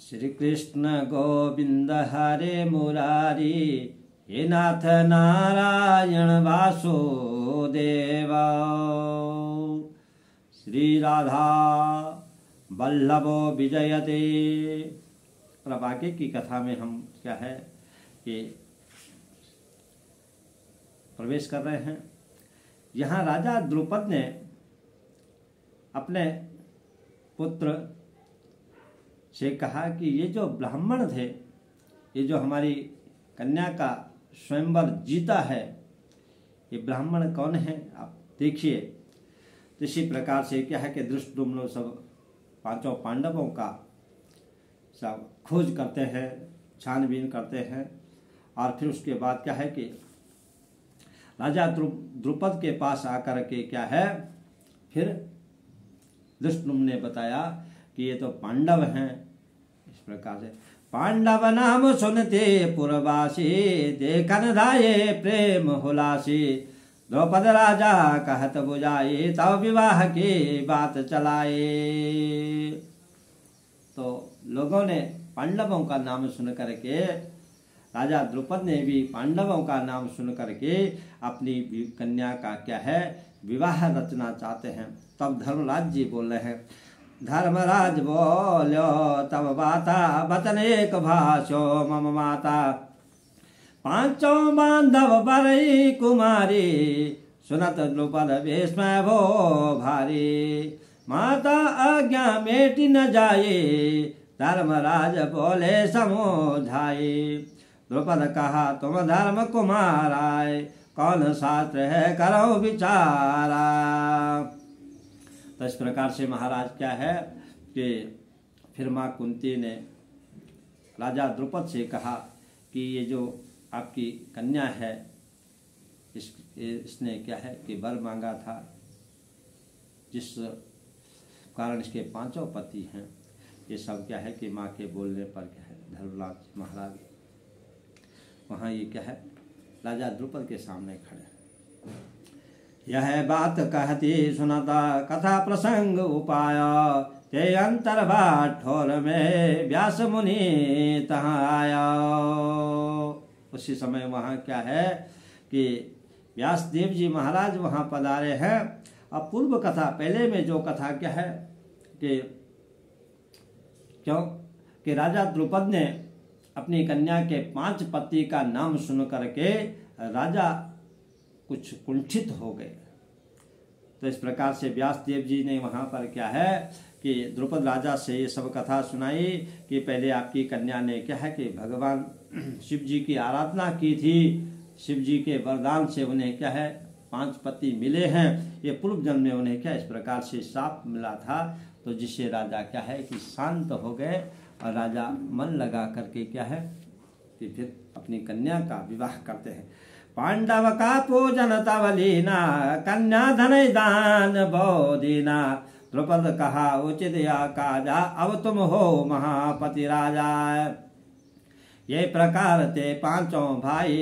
श्री कृष्ण गोविंद हरे मुरारी, हे नाथ नारायण वासुदेव। श्री राधा वल्लभो विजयते। अब आगे की कथा में हम क्या है कि प्रवेश कर रहे हैं। यहाँ राजा द्रुपद ने अपने पुत्र से कहा कि ये जो ब्राह्मण थे, ये जो हमारी कन्या का स्वयंवर जीता है, ये ब्राह्मण कौन है आप देखिए। तो इसी प्रकार से क्या है कि धृष्टद्युम्न सब पांचों पांडवों का सब खोज करते हैं, छानबीन करते हैं। और फिर उसके बाद क्या है कि राजा द्रुपद के पास आकर के क्या है, फिर धृष्टद्युम्न ने बताया कि ये तो पांडव हैं। इस प्रकार से पांडव नाम सुनते पुरवासी, देखन धाये प्रेम हुलासी। द्रौपद राजा कहत बुझाए, तब विवाह की बात चलाए। तो लोगों ने पांडवों का नाम सुन करके, राजा द्रुपद ने भी पांडवों का नाम सुन करके अपनी कन्या का क्या है विवाह रचना चाहते हैं। तब धर्मराज जी बोल रहे हैं, धर्मराज बोलो तब बाता, बचन एक भाषो मम माता। पांचों बांधव बरई कुमारी, सुनत द्रुपद विस्मय भो भारी। माता आज्ञा मेटी न जाए, धर्मराज बोले समझाए। द्रुपद कहा तुम धर्म कुमाराय, कौन शास्त्र है करो विचारा। तो इस प्रकार से महाराज क्या है कि फिर माँ कुंती ने राजा द्रुपद से कहा कि ये जो आपकी कन्या है, इसने क्या है कि वर मांगा था, जिस कारण इसके पांचों पति हैं। ये सब क्या है कि माँ के बोलने पर क्या है धर्मराज महाराज वहाँ ये क्या है राजा द्रुपद के सामने खड़े। यह बात कहती सुनता, कथा प्रसंग उपाय। ते अंतर ठोर में व्यास मुनि तहाँ आया। उसी समय वहाँ क्या है कि व्यास देव जी महाराज वहाँ पधारे हैं। अब पूर्व कथा पहले में जो कथा क्या है कि क्यों कि राजा द्रुपद ने अपनी कन्या के 5 पति का नाम सुन करके राजा कुछ कुंठित हो गए। तो इस प्रकार से व्यास देव जी ने वहाँ पर क्या है कि द्रुपद राजा से ये सब कथा सुनाई कि पहले आपकी कन्या ने क्या है कि भगवान शिव जी की आराधना की थी। शिव जी के वरदान से उन्हें क्या है 5 पति मिले हैं। ये पूर्व जन्म में उन्हें क्या इस प्रकार से शाप मिला था। तो जिससे राजा क्या है कि शांत हो गए और राजा मन लगा करके क्या है कि फिर अपनी कन्या का विवाह करते हैं। पांडव का पूजन तव लीना, कन्या धन दान बोधीना। द्रुपद कहा उचित या काजा, अब तुम हो महापति राजा। ये प्रकार ते पांचों भाई,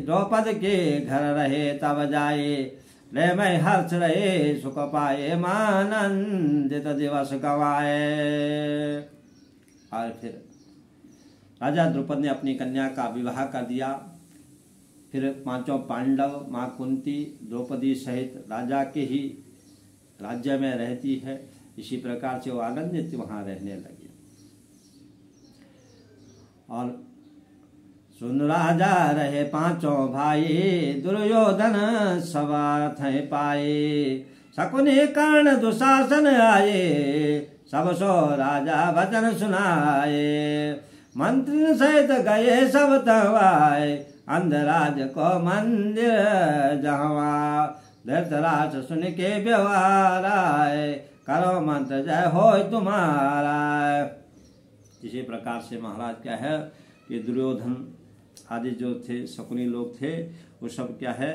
द्रौपद के घर रहे तब जाए। ले मैं हर्ष रहे सुख पाए, मानंदित दिवस गवाए। और फिर राजा द्रुपद ने अपनी कन्या का विवाह कर दिया। फिर पांचों पांडव, माँ कुंती, द्रौपदी सहित राजा के ही राज्य में रहती है। इसी प्रकार से वो आनंदित वहाँ रहने लगे। और सुन राजा रहे पांचों भाई, दुर्योधन सवाथ पाए। शकुनि कर्ण दुशासन आए, सब सो राजा वचन सुनाए। मंत्री सहित गए सब तवाए, अंधराज को मंदिर जहवा। धृतराष्ट्र सुन के व्यवहार आए, करो मंत्र जय हो तुम्हारा। इसी प्रकार से महाराज क्या है कि दुर्योधन आदि जो थे शकुनी लोग थे, वो सब क्या है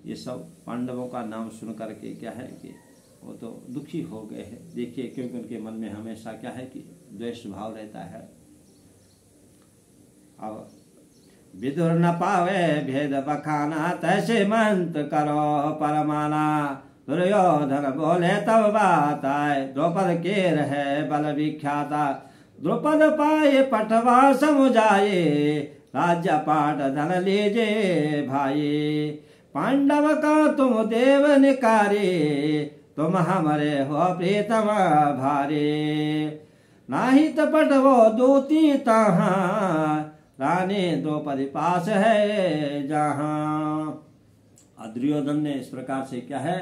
ये सब पांडवों का नाम सुन करके क्या है कि वो तो दुखी हो गए हैं। देखिए क्योंकि उनके मन में हमेशा क्या है कि द्वेष भाव रहता है। अब विदुर न पावे भेद बखाना, तैसे मंत्र करो परमाना। दुर्योधन बोले तब बात आए, द्रौपद के रहे बल विख्याता। द्रुपद पाए पटवा समुझाए, राज्य पाट धन लीजे भाई। पांडव का तुम देव निकारे, तुम हमारे हो प्रीतम भारे। नाही तो पटवो दूती तहाँ, रानी द्रौपदी पास है जहाँ। दुर्योधन ने इस प्रकार से क्या है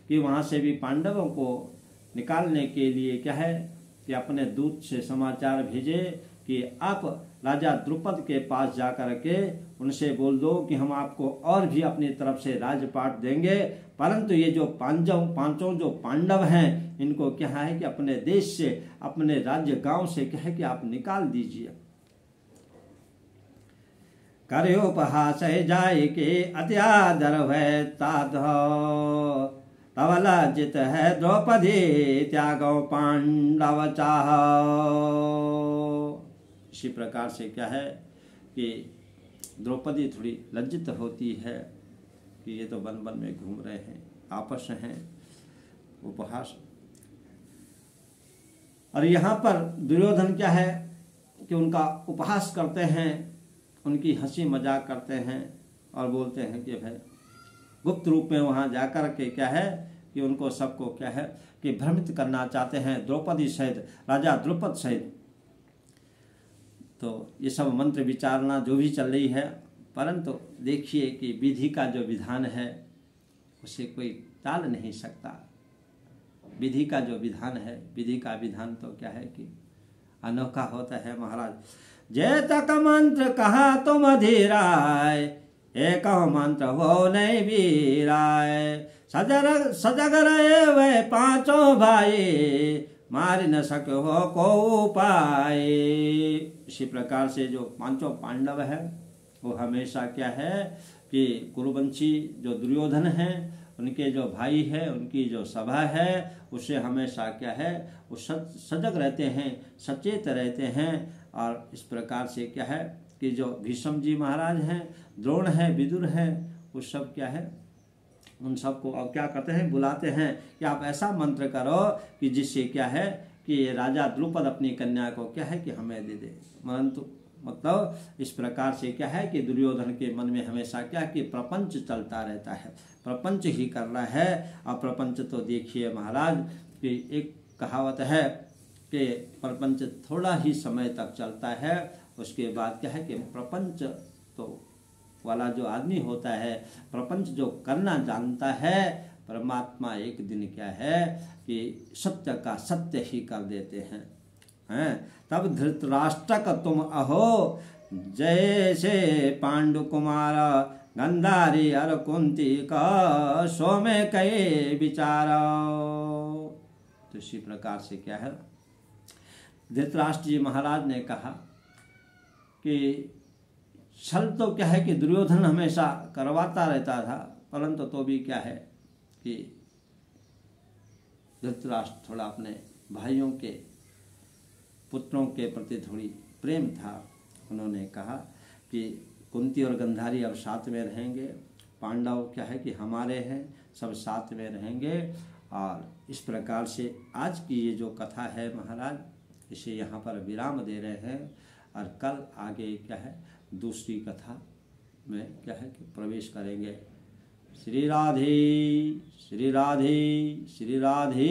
कि वहां से भी पांडवों को निकालने के लिए क्या है कि अपने दूत से समाचार भेजे कि आप राजा द्रुपद के पास जाकर के उनसे बोल दो कि हम आपको और भी अपनी तरफ से राजपाट देंगे, परंतु ये जो पांचों जो पांडव हैं इनको क्या है कि अपने देश से, अपने राज्य गांव से क्या है कि आप निकाल दीजिए। करे उपहास जाय के अत्यादर है ताधो, तब लज्जित है द्रौपदी त्यागो पांडव चाह। इसी प्रकार से क्या है कि द्रौपदी थोड़ी लज्जित होती है कि ये तो वन वन में घूम रहे हैं, आपस हैं, उपहास। और यहाँ पर दुर्योधन क्या है कि उनका उपहास करते हैं, उनकी हंसी मजाक करते हैं और बोलते हैं कि भाई गुप्त रूप में वहां जाकर के क्या है कि उनको सबको क्या है कि भ्रमित करना चाहते हैं, द्रौपदी सहित, राजा द्रुपद सहित। तो ये सब मंत्र विचारना जो भी चल रही है, परंतु देखिए कि विधि का जो विधान है उसे कोई टाल नहीं सकता। विधि का जो विधान है, विधि का विधान तो क्या है कि अनोखा होता है महाराज। जय तक मंत्र कहा तुम धीराय, एक मंत्र हो नहीं वीराय। सजग रहे वे पांचों भाई, मार न सके हो को उपाय। इसी प्रकार से जो पांचों पांडव है वो हमेशा क्या है कि कुरुवंशी जो दुर्योधन है, उनके जो भाई है, उनकी जो सभा है, उसे हमेशा क्या है वो सजग रहते हैं, सचेत रहते हैं। और इस प्रकार से क्या है कि जो भीष्म जी महाराज हैं, द्रोण है, विदुर है, वो सब क्या है उन सबको अब क्या करते हैं, बुलाते हैं कि आप ऐसा मंत्र करो कि जिससे क्या है कि राजा द्रुपद अपनी कन्या को क्या है कि हमें दे दे। मतलब इस प्रकार से क्या है कि दुर्योधन के मन में हमेशा क्या कि प्रपंच चलता रहता है, प्रपंच ही कर रहा है। और प्रपंच तो देखिए महाराज कि एक कहावत है कि प्रपंच थोड़ा ही समय तक चलता है, उसके बाद क्या है कि प्रपंच तो वाला जो आदमी होता है, प्रपंच जो करना जानता है, परमात्मा एक दिन क्या है कि सत्य का सत्य ही कर देते हैं। तब धृतराष्ट्र तुम अहो, जैसे पांडु कुमार गंधारी और कुंती का सो में कई विचारो। तो इसी प्रकार से क्या है धृतराष्ट्र जी महाराज ने कहा कि छल तो क्या है कि दुर्योधन हमेशा करवाता रहता था, परंतु तो भी क्या है कि धृतराष्ट्र थोड़ा अपने भाइयों के पुत्रों के प्रति थोड़ी प्रेम था। उन्होंने कहा कि कुंती और गंधारी अब साथ में रहेंगे, पांडव क्या है कि हमारे हैं, सब साथ में रहेंगे। और इस प्रकार से आज की ये जो कथा है महाराज, इसे यहाँ पर विराम दे रहे हैं और कल आगे क्या है दूसरी कथा में क्या है कि प्रवेश करेंगे। श्री राधे श्री राधे श्री राधे।